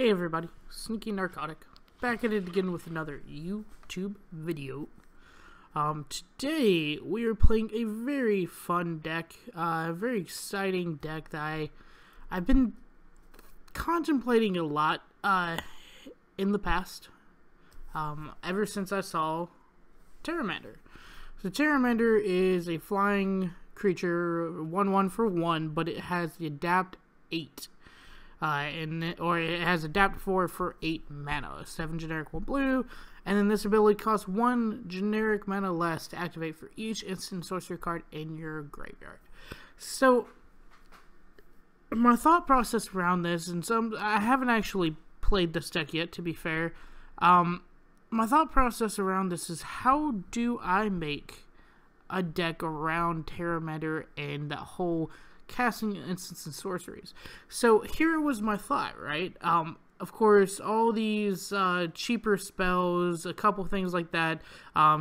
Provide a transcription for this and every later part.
Hey everybody, Sneaky Narcotic, back at it again with another YouTube video. Today we are playing a very fun deck, a very exciting deck that I've been contemplating a lot in the past, ever since I saw Pteramander. So Pteramander is a flying creature, 1/1 for 1, but it has the adapt 8. It has adapt 4 for 8 mana, 7 generic, 1 blue, and then this ability costs 1 generic mana less to activate for each instant sorcery card in your graveyard. So, my thought process around this, and I haven't actually played this deck yet, to be fair. My thought process around this is, how do I make a deck around Pteramander and that whole casting instants and sorceries? So here was my thought, right? Of course, all these cheaper spells, a couple things like that.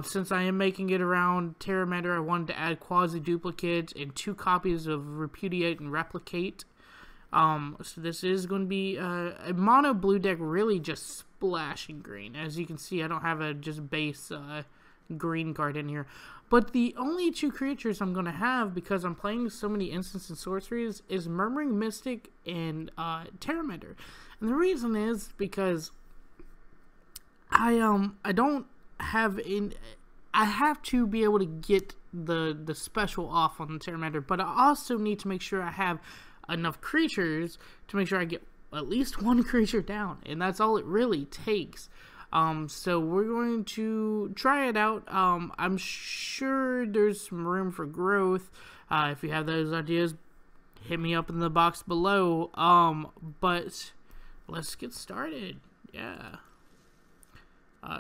Since I am making it around Pteramander, I wanted to add quasi-duplicates and 2 copies of Repudiate and Replicate. So this is going to be a mono blue deck, really just splashing green. As you can see, I don't have a just base green card in here. But the only 2 creatures I'm going to have, because I'm playing so many instants and sorceries, is Murmuring Mystic and Pteramander. And the reason is because I don't have I have to be able to get the special off on the Pteramander, but I also need to make sure I have enough creatures to make sure I get at least 1 creature down, and that's all it really takes. So we're going to try it out. I'm sure there's some room for growth. If you have those ideas, hit me up in the box below. But let's get started. Yeah.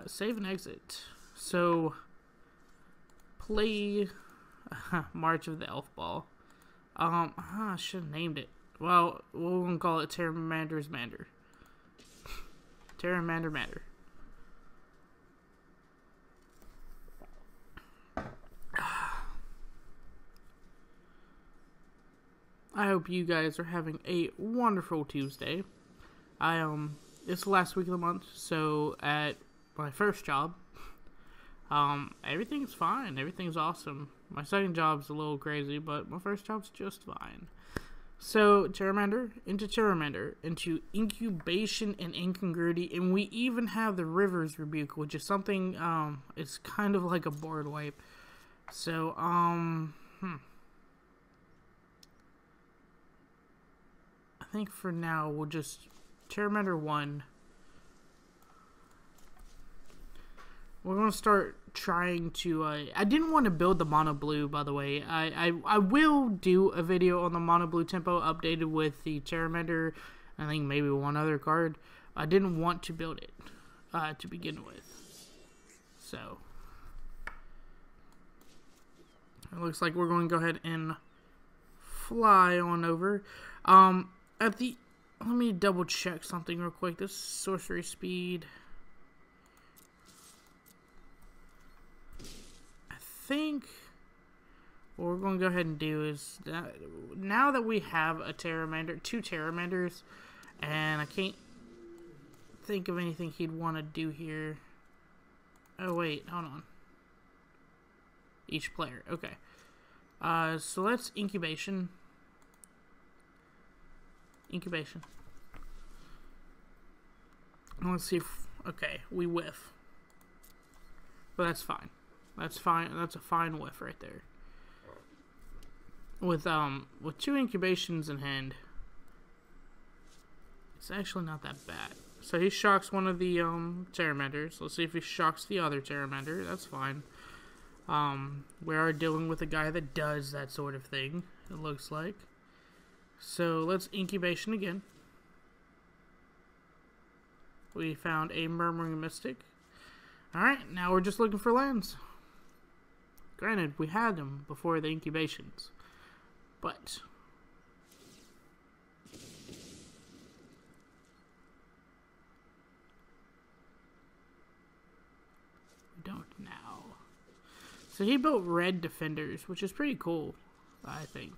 Save and exit. So, play March of the Elf Ball. I should have named it. Well, we're going to call it Pteramander's Mander. Pteramander Mander. I hope you guys are having a wonderful Tuesday. It's the last week of the month, so at my first job, everything's fine. Everything's awesome. My second job's a little crazy, but my first job's just fine. So, Pteramander, into Incubation and Incongruity, and we even have the River's Rebuke, which is something, it's kind of like a board wipe. So, I think for now, we'll just Pteramander 1. We're going to start trying to, I didn't want to build the mono blue, by the way. I will do a video on the mono blue tempo updated with the Pteramander. I think maybe 1 other card. I didn't want to build it to begin with. So, it looks like we're going to go ahead and fly on over. Let me double check something real quick. This sorcery speed, I think what we're going to go ahead and do is that now that we have a Pteramander, 2 Pteramanders, and I can't think of anything he'd want to do here. Oh wait, hold on. Each player, okay. So let's Incubation. Let's see if, okay, we whiff. But that's fine. That's fine. That's a fine whiff right there. With 2 incubations in hand, it's actually not that bad. So he shocks one of the Pteramanders. Let's see if he shocks the other Pteramander. That's fine. We are dealing with a guy that does that sort of thing, it looks like. So let's Incubation again. We found a Murmuring Mystic. Alright, now we're just looking for lands. Granted, we had them before the incubations, but we don't now. So he built red defenders, which is pretty cool, I think.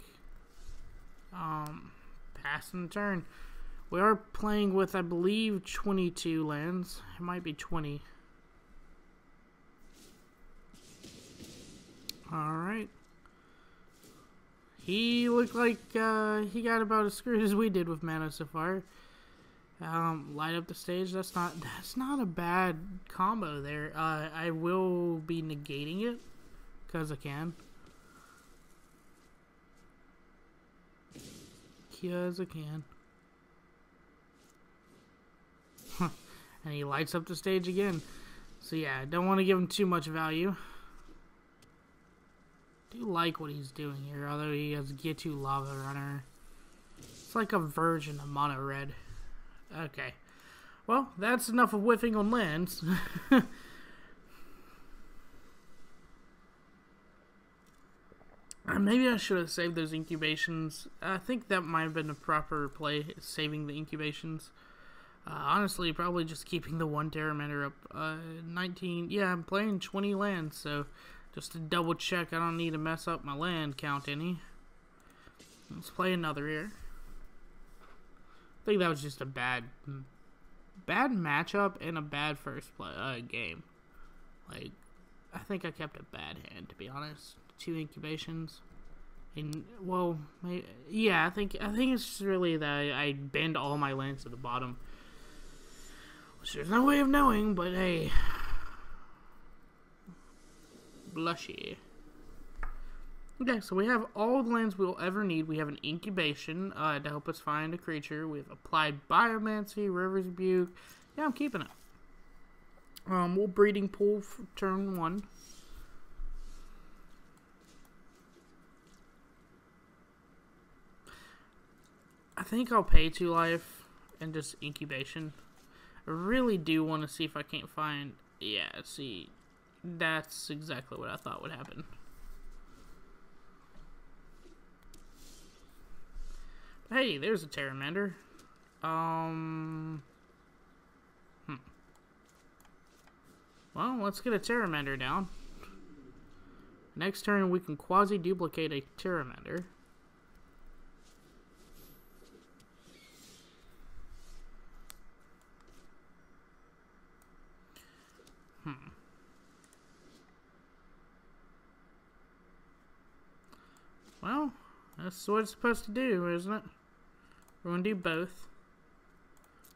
Passing the turn. We are playing with, I believe, 22 lands. It might be 20. Alright. He looked like he got about as screwed as we did with mana so far. Light up the stage. That's not a bad combo there. I will be negating it because I can. Because I can. And he lights up the stage again. So yeah, I don't want to give him too much value. I do like what he's doing here, although he has Gitu Lava Runner. It's like a version of Mono Red. Okay. Well, that's enough of whiffing on lands. Maybe I should have saved those incubations. I think that might have been a proper play, saving the incubations. Honestly, probably just keeping the one pteramander up. 19, yeah, I'm playing 20 lands, so just to double check, I don't need to mess up my land count any. Let's play another here. I think that was just a bad matchup and a bad first game. Like, I think I kept a bad hand, to be honest. 2 incubations. And, well, yeah, I think it's just really that I bend all my lands to the bottom. Which there's no way of knowing, but hey. Blushy. Okay, so we have all the lands we'll ever need. We have an incubation to help us find a creature. We have applied biomancy, River's Rebuke. Yeah, I'm keeping it. We'll breeding pool for turn 1. I think I'll pay 2 life and just incubation. I really do want to see if I can't find... Yeah, see, that's exactly what I thought would happen. Hey, there's a pteramander. Well, let's get a pteramander down. Next turn, we can quasi-duplicate a pteramander. Well, that's what it's supposed to do, isn't it? We're going to do both.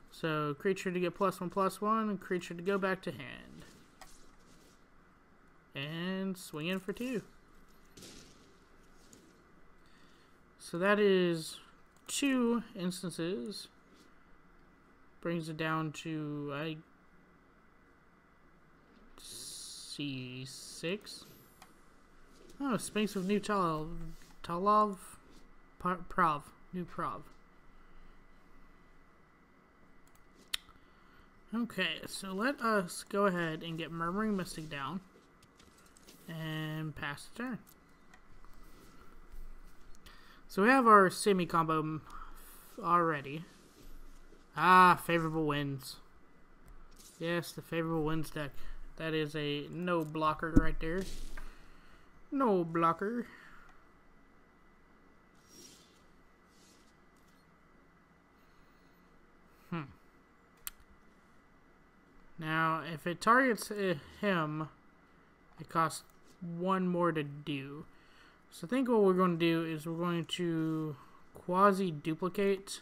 So, creature to get +1/+1, and creature to go back to hand. And swing in for 2. So that is 2 instances. Brings it down to, I see, 6. Oh, Sphinx of New Prov. New Prov. Okay, so let us go ahead and get Murmuring Mystic down. And pass the turn. So we have our semi combo already. Ah, favorable winds. Yes, the favorable winds deck. That is a no blocker right there. No blocker. Now, if it targets him, it costs 1 more to do. So I think what we're going to do is we're going to quasi-duplicate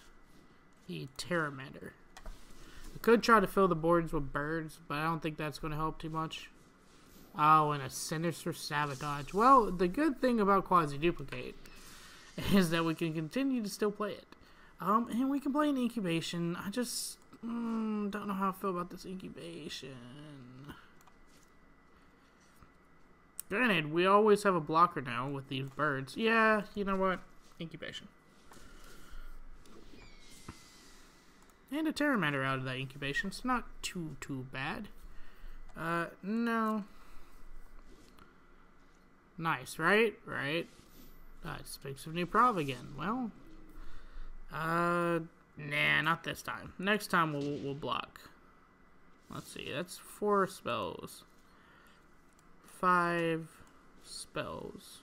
the pteramander. I could try to fill the boards with birds, but I don't think that's going to help too much. Oh, and a Sinister Sabotage. Well, the good thing about quasi-duplicate is that we can continue to still play it. And we can play an incubation. I just don't know how I feel about this incubation. Granted, we always have a blocker now with these birds. Yeah, you know what? Incubation. And a pteramander out of that incubation. It's not too bad. No. Nice, right? Right. It speaks of New Prov again. Well, nah, not this time. Next time we'll block. Let's see. That's 4 spells. 5 spells.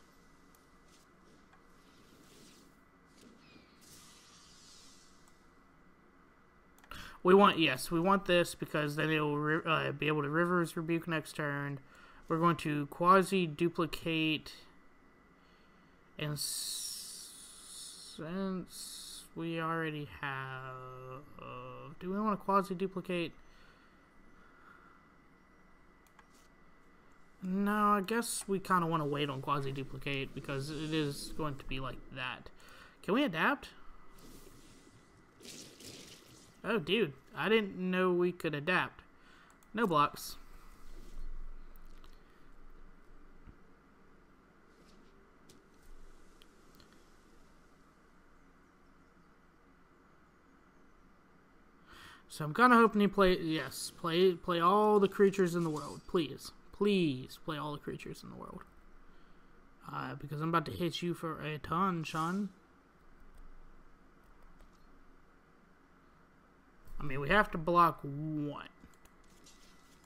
We want, yes, we want this because then it'll be able to River's Rebuke next turn. We're going to quasi-duplicate, and since we already have... do we want to quasi-duplicate? No, I guess we kind of want to wait on quasi-duplicate because it is going to be like that. Can we adapt? Oh, dude, I didn't know we could adapt. No blocks. So I'm kind of hoping you play, yes, play all the creatures in the world. Please, please play all the creatures in the world. Because I'm about to hit you for a ton, Sean. I mean, we have to block one.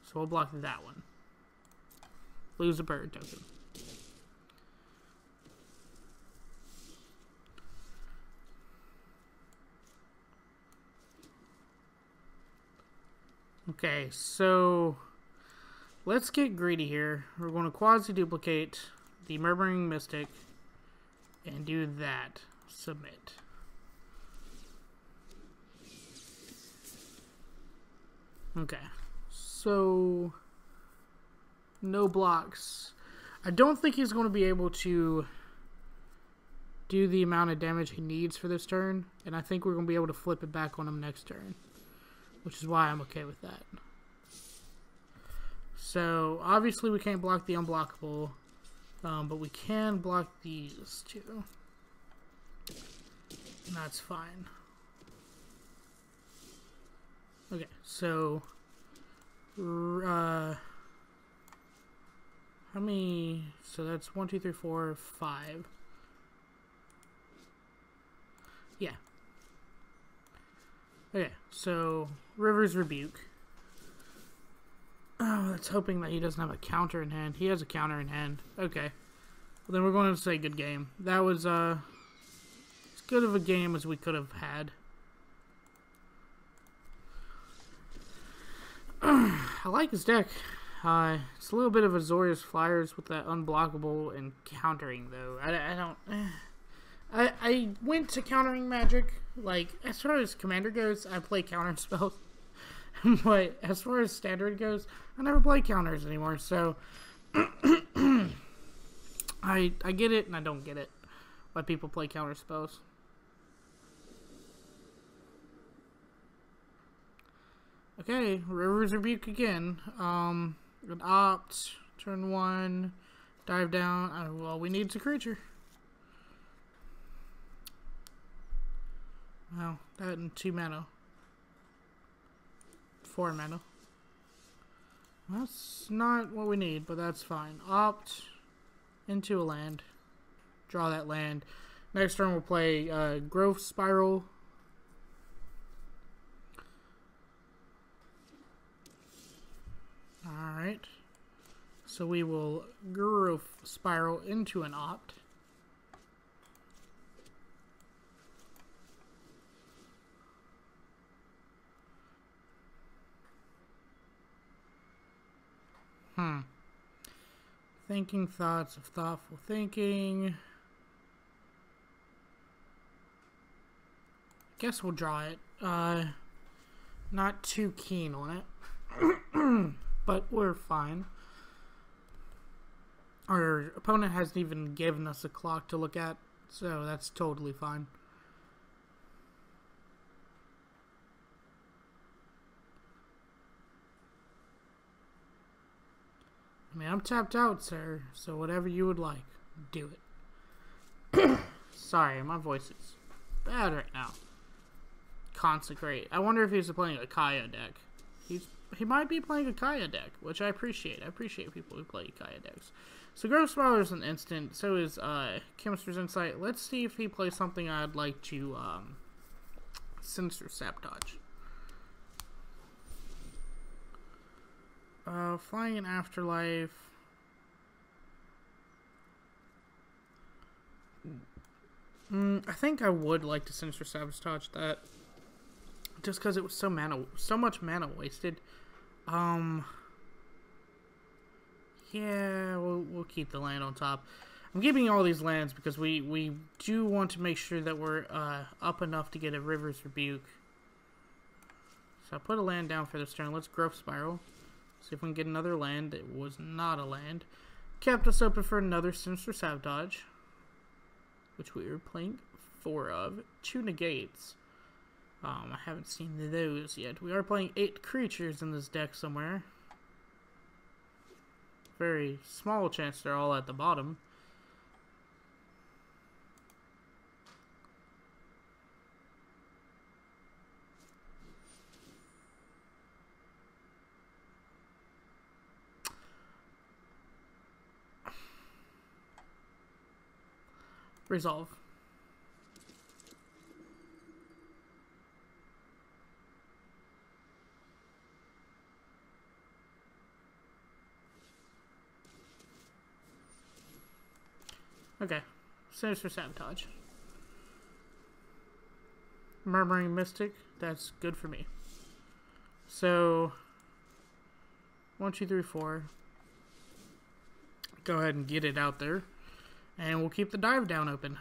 So we'll block that one. Lose a bird token. Okay, so let's get greedy here. We're going to quasi-duplicate the Murmuring Mystic and do that. Submit. Okay, so no blocks. I don't think he's going to be able to do the amount of damage he needs for this turn, and I think we're going to be able to flip it back on him next turn, which is why I'm okay with that. So obviously we can't block the unblockable, but we can block these two, and that's fine. Okay, so how many? So that's 1, 2, 3, 4, 5. Yeah. Okay, so River's Rebuke. Oh, that's hoping that he doesn't have a counter in hand. He has a counter in hand. Okay. Well, then we're going to say good game. That was as good of a game as we could have had. I like his deck. It's a little bit of Azorius Flyers with that unblockable and countering, though. I went to countering Magic. Like, as far as Commander goes, I play counter spells. But as far as Standard goes, I never play counters anymore. So, I get it and I don't get it. Why people play counter spells. Okay, River's Rebuke again. An opt, turn 1, dive down. Well, we need a creature. Well, that and 2 mana. 4 mana. That's not what we need, but that's fine. Opt into a land. Draw that land. Next turn we'll play Growth Spiral. Alright. So we will Growth Spiral into an opt. Thinking thoughts of thoughtful thinking. Guess we'll draw it. Not too keen on it. But we're fine. Our opponent hasn't even given us a clock to look at, so that's totally fine. I mean, I'm tapped out, sir, so whatever you would like, do it. Sorry, my voice is bad right now. Consecrate. I wonder if he's playing a Kaya deck. He might be playing a Kaya deck, which I appreciate. I appreciate people who play Kaya decks. So Growth Spiral is an instant. So is Chemist's Insight. Let's see if he plays something I'd like to Sinister Sabotage. Flying in Afterlife. I think I would like to Sinister Sabotage that. just because it was so much mana wasted. Yeah, we'll keep the land on top. I'm keeping all these lands because we do want to make sure that we're up enough to get a River's Rebuke. So I put a land down for this turn. Let's Growth Spiral. See if we can get another land. It was not a land. Kept us open for another Sinister Sabotage, which we were playing 4 of. 2 negates. I haven't seen those yet. We are playing 8 creatures in this deck somewhere. Very small chance they're all at the bottom. Resolve. Okay. Sinister Sabotage. Murmuring Mystic. That's good for me. So 1, 2, 3, 4. Go ahead and get it out there. And we'll keep the dive down open.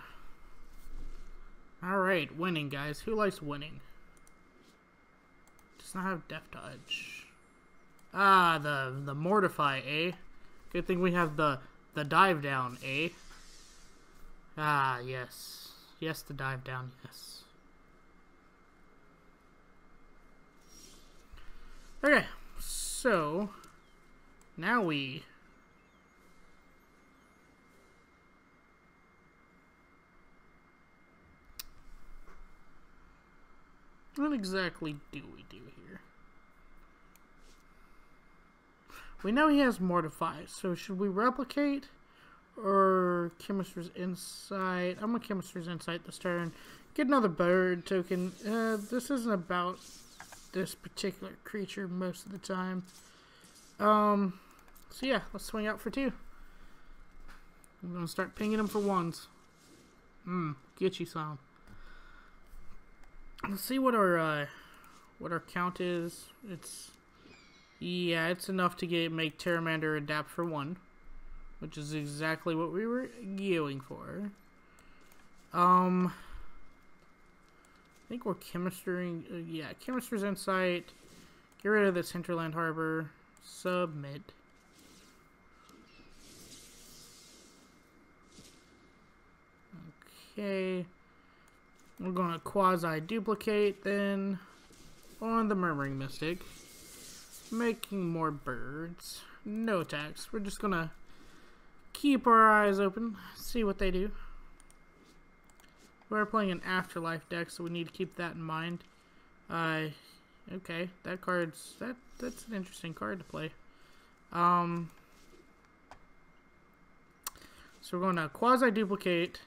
Alright, winning, guys. Who likes winning? Does not have Death Touch. Ah, the Mortify, eh? Good thing we have the dive down, eh? Ah, yes. Yes, the dive down, yes. Okay, so now we what exactly do we do here? We know he has Mortify, so should we replicate or Chemist's Insight? I'm gonna Chemist's Insight this turn. Get another bird token. This isn't about this particular creature most of the time. So yeah, let's swing out for 2. I'm gonna start pinging them for 1s. Get you some. Let's see what our count is. It's enough to make Pteramander adapt for 1, which is exactly what we were going for. I think we're chemistering. Yeah, Chemist's Insight. Get rid of this Hinterland Harbor. Submit. Okay. We're going to quasi-duplicate then on the Murmuring Mystic. Making more birds. No attacks. We're just going to keep our eyes open. See what they do. We're playing an Afterlife deck, so we need to keep that in mind. Okay, that card's... That's an interesting card to play. So we're going to quasi-duplicate.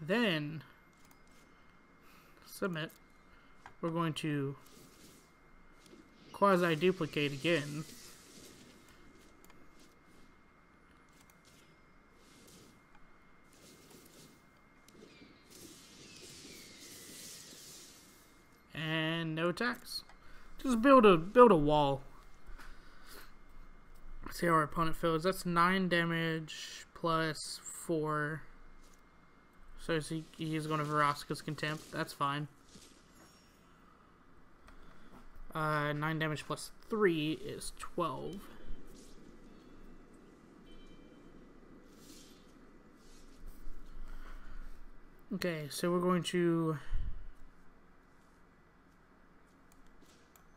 Then... submit. We're going to quasi-duplicate again. And no attacks. Just build a wall. See how our opponent feels. That's 9 damage plus 4. So he's going to Verosca's Contempt. That's fine. 9 damage plus 3 is 12. Okay, so we're going to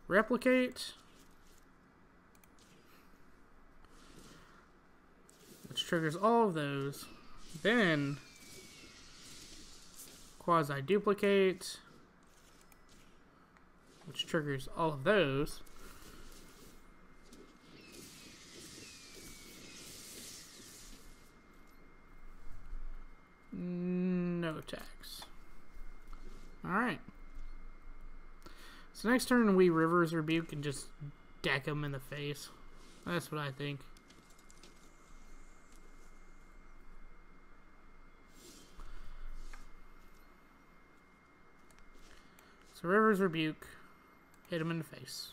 replicate, which triggers all of those. Then quasi-duplicate, which triggers all of those. No attacks. Alright. So next turn we River's Rebuke and just deck him in the face. That's what I think. So River's Rebuke. Hit him in the face.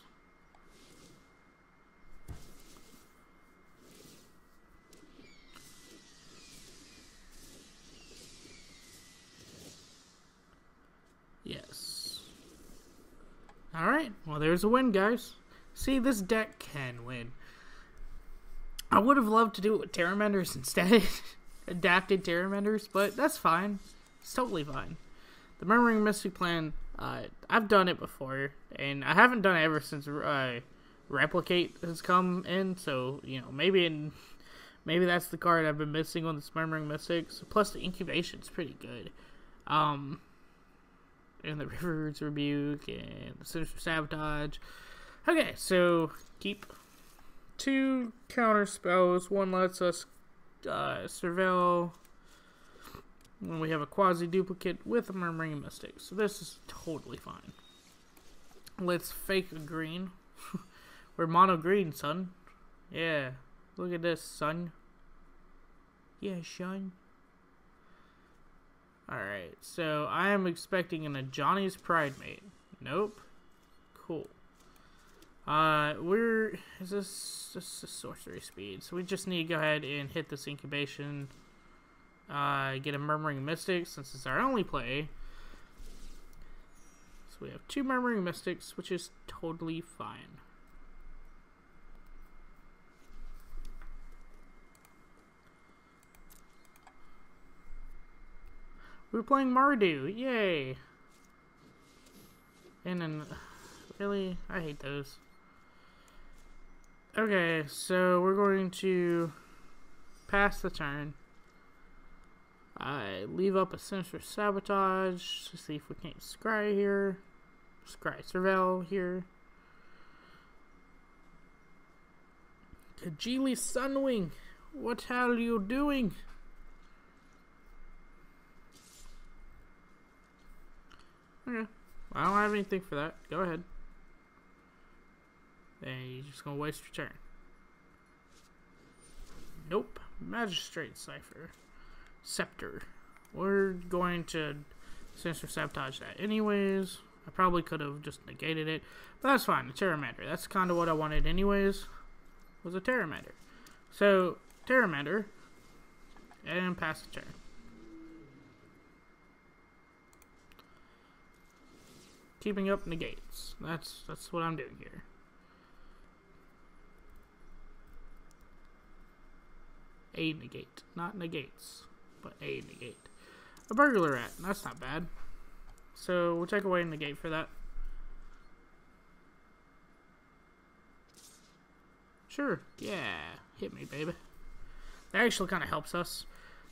Yes. Alright, well there's a win, guys. See, this deck can win. I would have loved to do it with pteramanders instead. Adapted pteramanders, but that's fine. It's totally fine. The Murmuring Mystic Plan, I've done it before, and I haven't done it ever since Replicate has come in, so, you know, maybe that's the card I've been missing on this Murmuring Mystics. Plus, the Incubation's pretty good. And the River's Rebuke, and the Sinister Sabotage. Okay, so, keep 2 counter spells. 1 lets us surveil when we have a quasi-duplicate with a Murmuring Mystic. So this is totally fine. Let's fake a green. We're mono green, son. Yeah. Look at this, son. Yeah, son. Alright, so I am expecting a Johnny's Pridemate. Nope. Cool. Is this a sorcery speed? So we just need to go ahead and hit this incubation. Get a Murmuring Mystic since it's our only play. So we have 2 Murmuring Mystics, which is totally fine. We're playing Mardu, yay! And then, really? I hate those. Okay, so we're going to pass the turn. I leave up a Sinister Sabotage to see if we can't scry here. Scry Surveil here. Kajili Sunwing, what hell are you doing? Okay, I don't have anything for that. Go ahead. Then you're just gonna waste your turn. Nope. Magistrate Cipher. Scepter. We're going to Sinister Sabotage that anyways. I probably could have just negated it, but that's fine. A pteramander. That's kind of what I wanted anyways. Was a pteramander. So pteramander, and pass the turn. Keeping up negates. That's what I'm doing here. A negate, not negates, but a negate. A burglar rat. That's not bad. So we'll take away a negate for that. Sure. Yeah. Hit me, baby. That actually kind of helps us.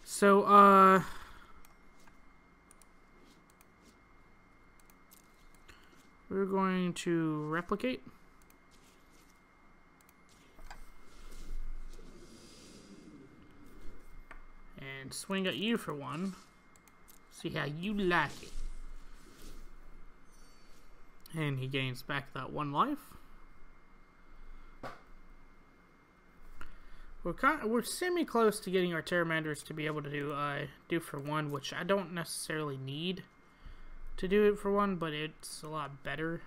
So, we're going to replicate. And swing at you for 1. See how you like it. And he gains back that 1 life. We're semi-close to getting our pteramanders to be able to do for 1, which I don't necessarily need to do it for 1, but it's a lot better.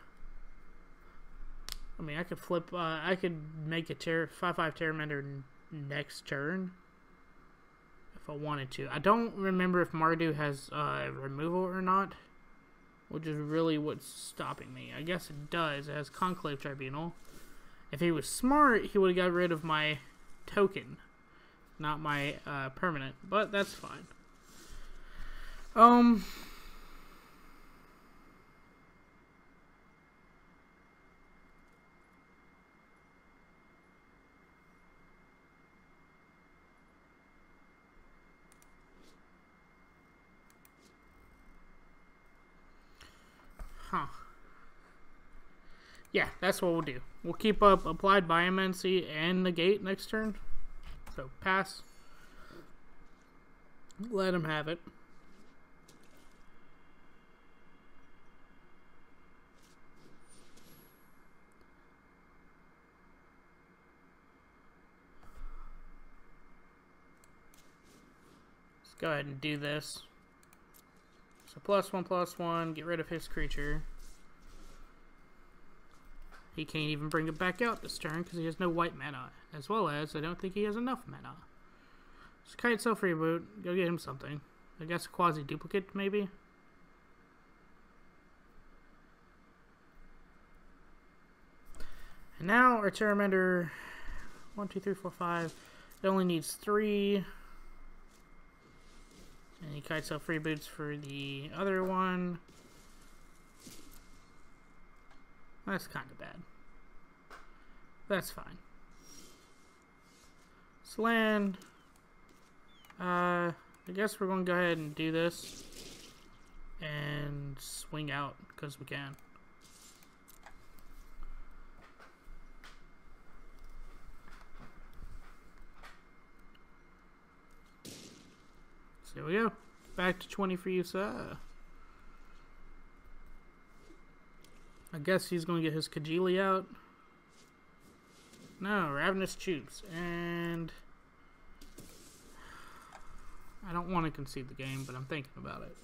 I mean, I could flip, I could make a 5/5 pteramander next turn if I wanted to. I don't remember if Mardu has removal or not, which is really what's stopping me. I guess it does. It has Conclave Tribunal. If he was smart, he would have got rid of my token, not my permanent, but that's fine. Huh. Yeah, that's what we'll do. We'll keep up Applied Biomancy and Negate next turn. So, pass. Let him have it. Let's go ahead and do this. So, +1/+1, get rid of his creature. He can't even bring it back out this turn because he has no white mana. As well as, I don't think he has enough mana. So Kite Self Reboot, go get him something. I guess a quasi-duplicate, maybe? And now our pteramander, 1, 2, 3, 4, 5. It only needs 3. And he Kite Self Reboots for the other one. That's kind of bad. That's fine. Let's land. I guess we're going to go ahead and do this. And swing out, because we can. So there we go. Back to 20 for you, sir. I guess he's going to get his Kajili out. No, Ravenous Troops. And I don't want to concede the game, but I'm thinking about it.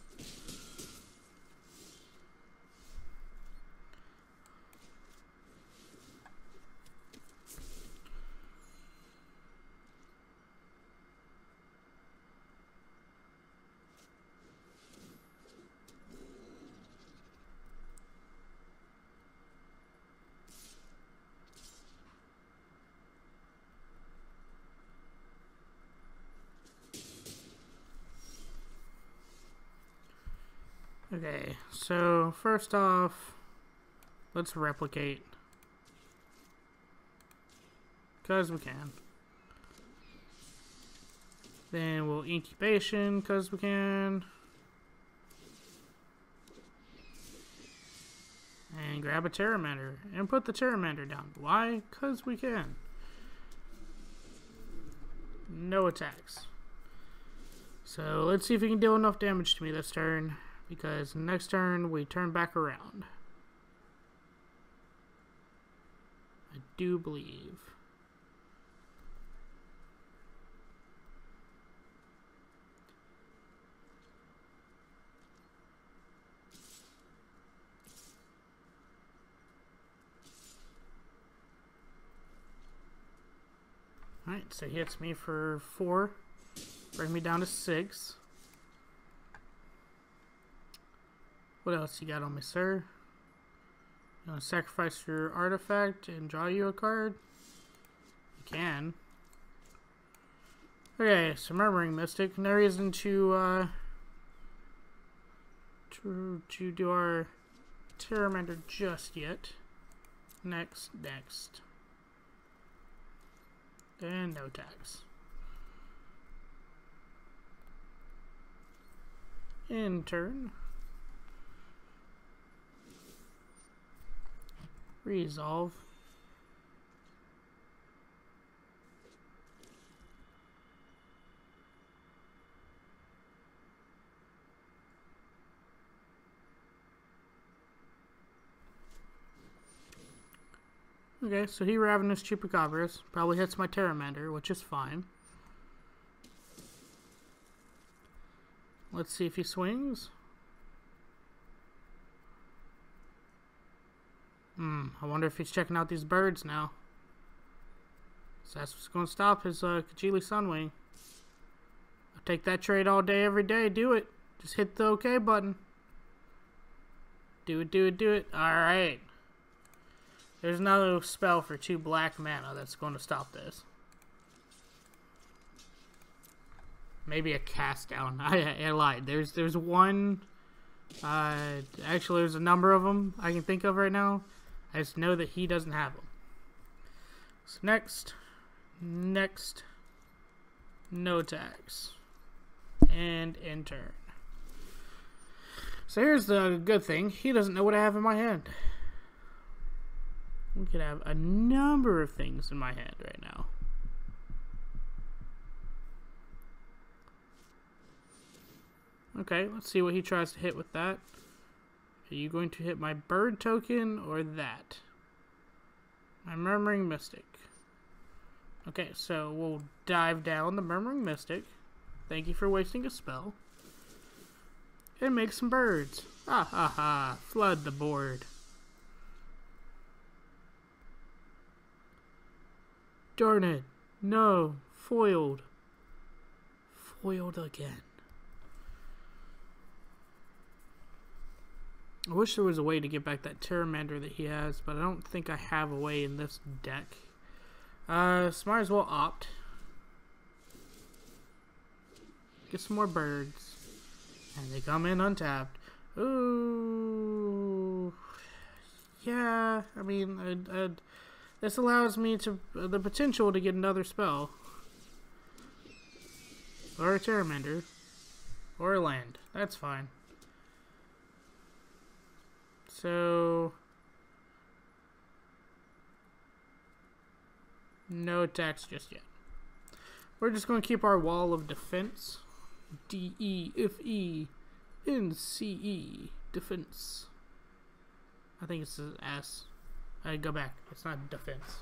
Okay, so first off, let's replicate. Because we can. Then we'll incubation, because we can. And grab a pteramander, and put the pteramander down. Why? Because we can. No attacks. So let's see if we can deal enough damage to me this turn. Because next turn, we turn back around. I do believe. Alright, so he hits me for 4. Bring me down to 6. What else you got on me, sir? You want to sacrifice your artifact and draw you a card? You can. Okay, so Murmuring Mystic. No reason to do our pteramander just yet. Next. And no tax. In turn. Resolve. Okay, so he Ravenous Chupacabras. Probably hits my pteramander, which is fine. Let's see if he swings. I wonder if he's checking out these birds now. So that's what's going to stop his Kajili Sunwing. I'll take that trade all day, every day. Do it. Just hit the OK button. Do it. Alright. There's another spell for 2 black mana that's going to stop this. Maybe a cast down. I lied. There's one. Actually, there's a number of them I can think of right now. I just know that he doesn't have them. So next, no tax, and in turn. So here's the good thing: he doesn't know what I have in my hand. We could have a number of things in my hand right now. Okay, let's see what he tries to hit with that. Are you going to hit my bird token or that? My Murmuring Mystic. Okay, so we'll dive down the Murmuring Mystic. Thank you for wasting a spell. And make some birds. Ha ha ha. Flood the board. Darn it. No. Foiled. Foiled again. I wish there was a way to get back that pteramander that he has, but I don't think I have a way in this deck. So might as well opt. Get some more birds. And they come in untapped. Ooh. Yeah, I mean, this allows me to the potential to get another spell. Or a pteramander. Or a land. That's fine. So... no attacks just yet. We're just going to keep our wall of defense. D-E-F-E-N-C-E. Defense. I think it's an S. I go back. It's not defense.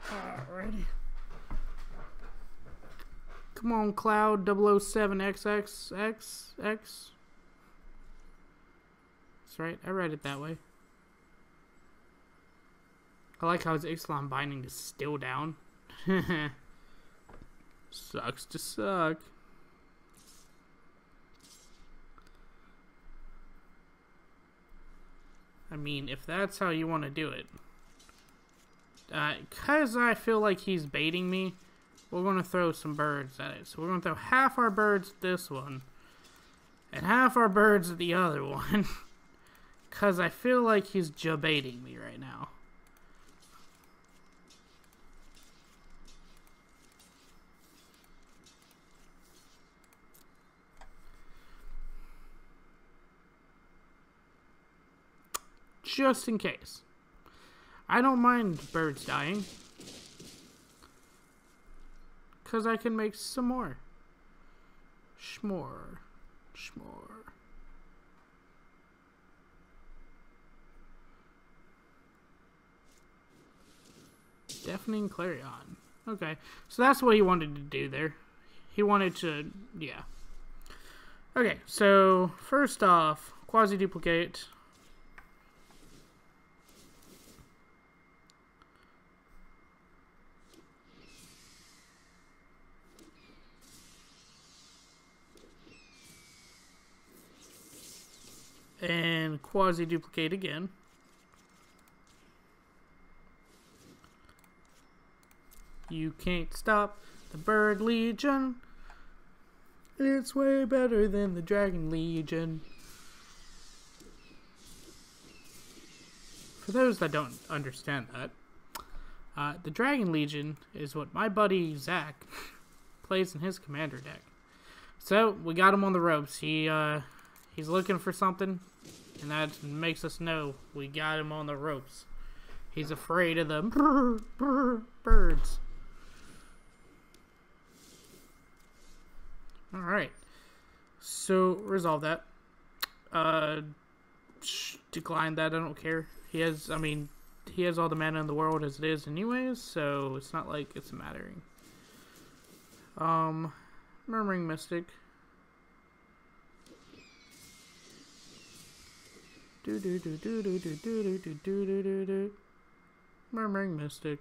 Alrighty. Come on, Cloud 007XXXX. That's right, I read it that way. I like how his Ixalan binding is still down. Sucks to suck. I mean, if that's how you want to do it. Because I feel like he's baiting me, we're going to throw some birds at it. So we're going to throw half our birds at this one. And half our birds at the other one. Because I feel like he's jabaiting me right now. Just in case. I don't mind birds dying. Because I can make some more. Schmore. Schmore. Deafening Clarion. Okay. So that's what he wanted to do there. He wanted to... yeah. Okay. So, first off, quasi-duplicate... and quasi-duplicate again. You can't stop the Bird Legion. It's way better than the Dragon Legion. For those that don't understand that, the Dragon Legion is what my buddy Zach plays in his commander deck. So, we got him on the ropes. He's looking for something, and that makes us know we got him on the ropes. He's afraid of the birds. Alright. So, resolve that. Decline that, I don't care. He has all the mana in the world as it is anyways, so it's not like it's mattering. Murmuring Mystic. Murmuring Mystic.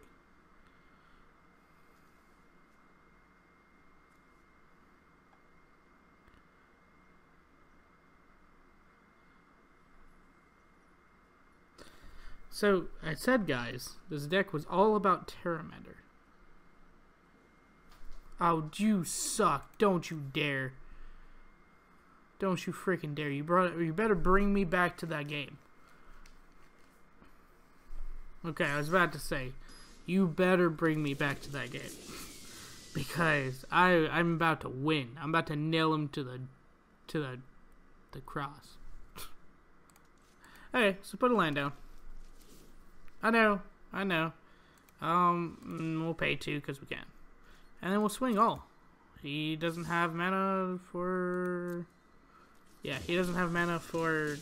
So, I said, guys, this deck was all about pteramander. Oh, you suck. Don't you dare. Don't you freaking dare. You better bring me back to that game. Okay, I was about to say, you better bring me back to that game. Because I'm about to win. I'm about to nail him to the cross. Okay, so put a land down. I know. We'll pay 2 because we can. And then we'll swing all. He doesn't have mana for... yeah, he doesn't have mana for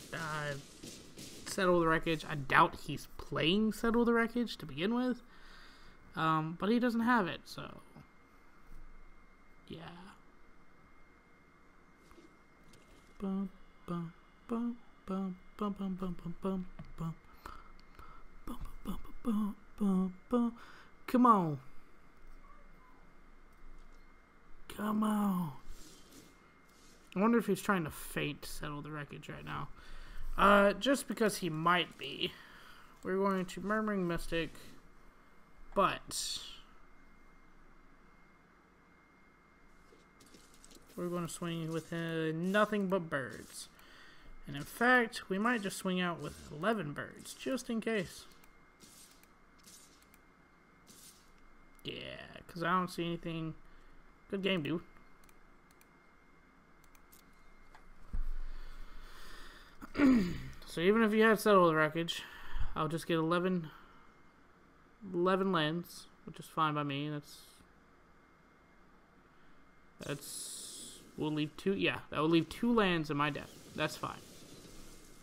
Settle the Wreckage. I doubt he's playing Settle the Wreckage to begin with. But he doesn't have it, so... Yeah. Bum, bum, bum, bum, bum, bum, bum, bum, bum, bum, bum, bum, bum, bum, bum. Come on. Come on. I wonder if he's trying to fake settle the wreckage right now. Just because he might be. We're going to Murmuring Mystic, but we're going to swing with nothing but birds. And in fact, we might just swing out with 11 birds, just in case. Yeah, because I don't see anything. Good game, dude. So even if you had settled the wreckage, I'll just get 11 lands, which is fine by me. We'll leave 2, yeah, that will leave 2 lands in my deck. That's fine.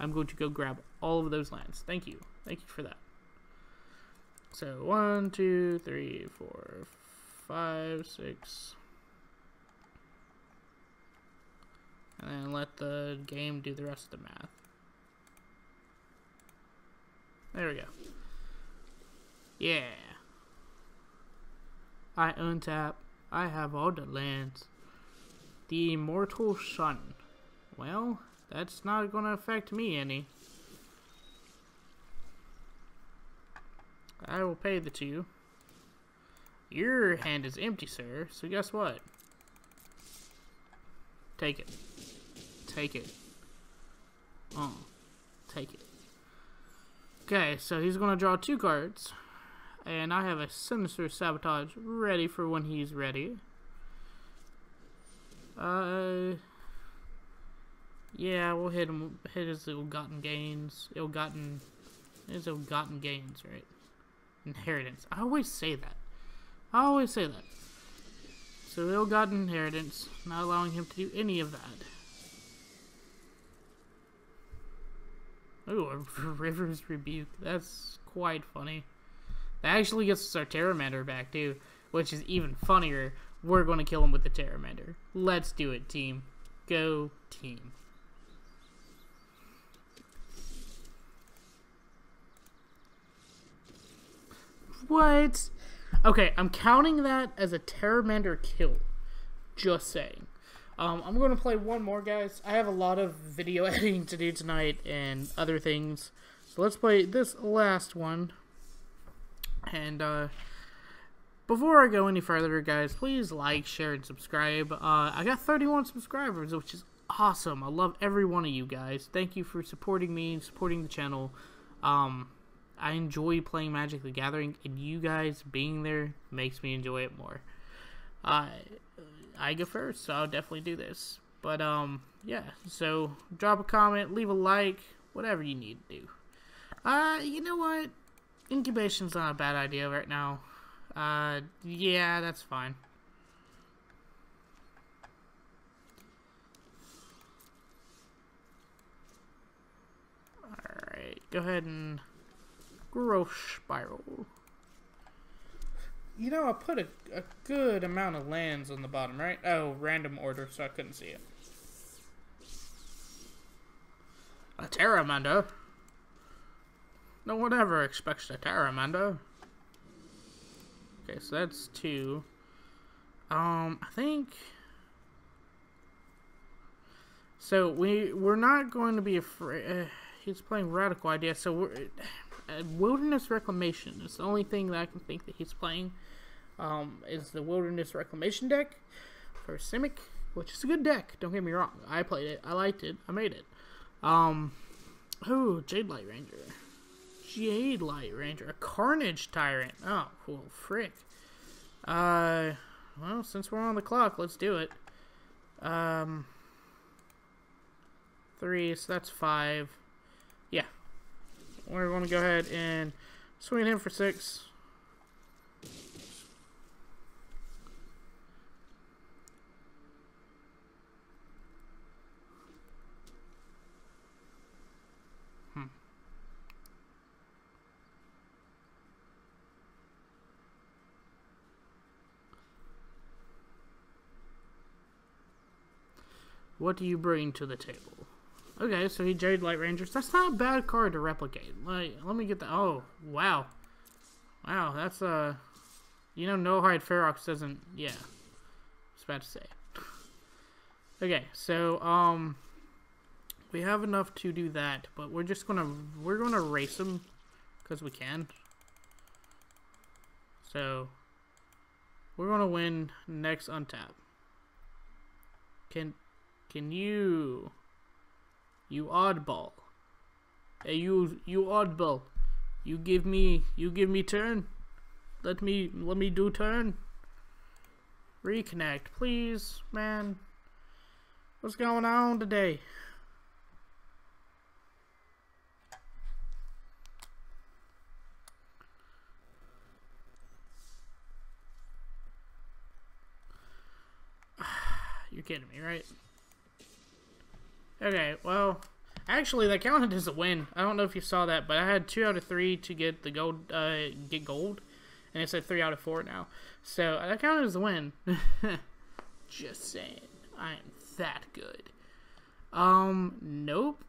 I'm going to go grab all of those lands. Thank you. Thank you for that. So 1, 2, 3, 4, 5, 6. And then let the game do the rest of the math. There we go. Yeah. I untap. I have all the lands. The Immortal Sun. Well, that's not going to affect me any. I will pay the 2. Your hand is empty, sir. So guess what? Take it. Take it. Take it. Okay, so he's going to draw 2 cards. And I have a Sinister Sabotage ready for when he's ready. Yeah, we'll hit his ill-gotten gains. His ill-gotten gains, right? Inheritance. I always say that. So ill-gotten inheritance, not allowing him to do any of that. Ooh, a River's Rebuke. That's quite funny. That actually gets us our pteramander back too, which is even funnier. We're going to kill him with the pteramander. Let's do it, team. Go, team. What? Okay, I'm counting that as a pteramander kill. Just saying. I'm going to play one more, guys. I have a lot of video editing to do tonight and other things. So let's play this last one. And before I go any further, guys, please like, share, and subscribe. I got 31 subscribers, which is awesome. I love every one of you guys. Thank you for supporting me and supporting the channel. I enjoy playing Magic the Gathering, and you guys being there makes me enjoy it more. I go first, so I'll definitely do this. But, yeah, so drop a comment, leave a like, whatever you need to do. You know what? Incubation's not a bad idea right now. Yeah, that's fine. Alright, go ahead and growth spiral. You know, I put a good amount of lands on the bottom, right? Oh, random order, so I couldn't see it. A pteramander? No one ever expects a pteramander. Okay, so that's 2. I think... So, we're not going to be afraid... he's playing Radical Idea, so we're... Wilderness Reclamation is the only thing that I can think that he's playing. Is the Wilderness Reclamation deck for Simic, which is a good deck. Don't get me wrong. I played it. I liked it. I made it. Oh, Jade Light Ranger. Jade Light Ranger. A Carnage Tyrant. Oh, cool. Frick. Well, since we're on the clock, let's do it. 3, so that's 5. Yeah. We're going to go ahead and swing at him for 6. What do you bring to the table? Okay, so he Jade Light Rangers. That's not a bad card to replicate. Like, let me get the... Oh, wow. Wow, that's, you know, No Hide Ferox doesn't... Yeah. I was about to say. Okay, so, we have enough to do that, but we're just gonna... We're gonna race him, because we can. So, we're gonna win next untap. Can you... You oddball. Hey, you oddball. You give me turn. Let me do turn. Reconnect, please, man. What's going on today? You're kidding me, right? Okay, well, actually, that counted as a win. I don't know if you saw that, but I had 2 out of 3 to get the gold, get gold, and it said 3 out of 4 now. So that counted as a win. Just saying, I am that good. Nope.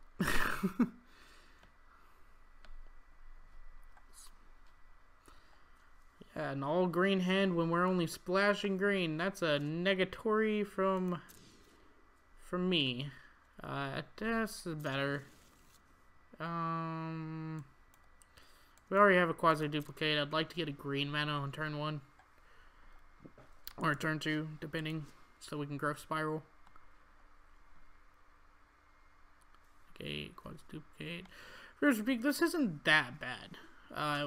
Yeah, an all green hand when we're only splashing green. That's a negatory from me. This is better. We already have a quasi duplicate. I'd like to get a green mana on turn 1 or turn 2, depending, so we can growth spiral. Okay, quasi duplicate. First repeat. This isn't that bad.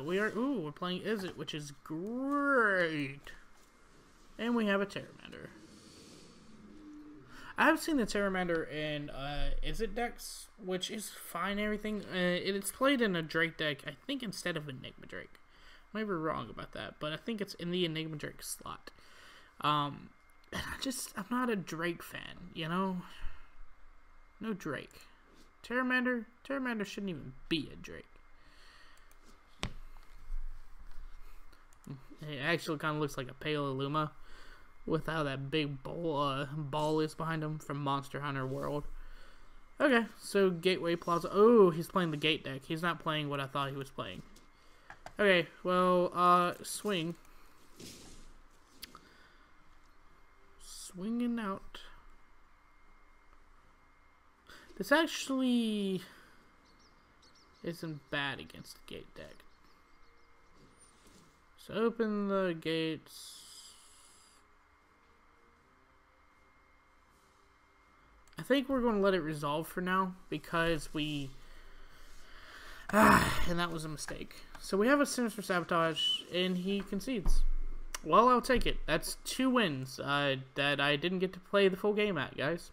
We're playing Is It, which is great, and we have a pteramander. I have seen the pteramander in Is It decks, which is fine. Everything it's played in a Drake deck, I think, instead of Enigma Drake. I might be wrong about that, but I think it's in the Enigma Drake slot. And I'm not a Drake fan, you know. No Drake. Pteramander shouldn't even be a Drake. It actually kind of looks like a Pale Illuma, with how that big ball is behind him from Monster Hunter World. Okay, so Gateway Plaza. Oh, he's playing the Gate deck. He's not playing what I thought he was playing. Okay, well, swing. Swinging out. This actually isn't bad against the Gate deck. So open the gates. I think we're going to let it resolve for now because we... and that was a mistake. So we have a Sinister Sabotage and he concedes. Well, I'll take it. That's 2 wins that I didn't get to play the full game at, guys.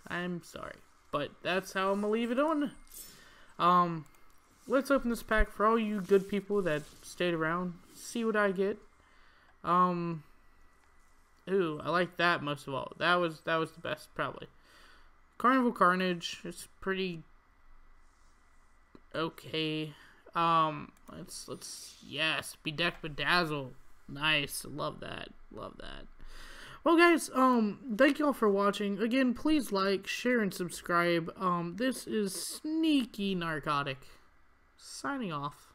I'm sorry. But that's how I'm going to leave it on. Let's open this pack for all you good people that stayed around. See what I get. Ooh, I like that most of all. That was the best, probably. Carnival Carnage is pretty okay. Yes, Bedeck Bedazzle. Nice. Love that. Love that. Well, guys, thank y'all for watching. Again, please like, share, and subscribe. This is Sneaky Narcotic. Signing off.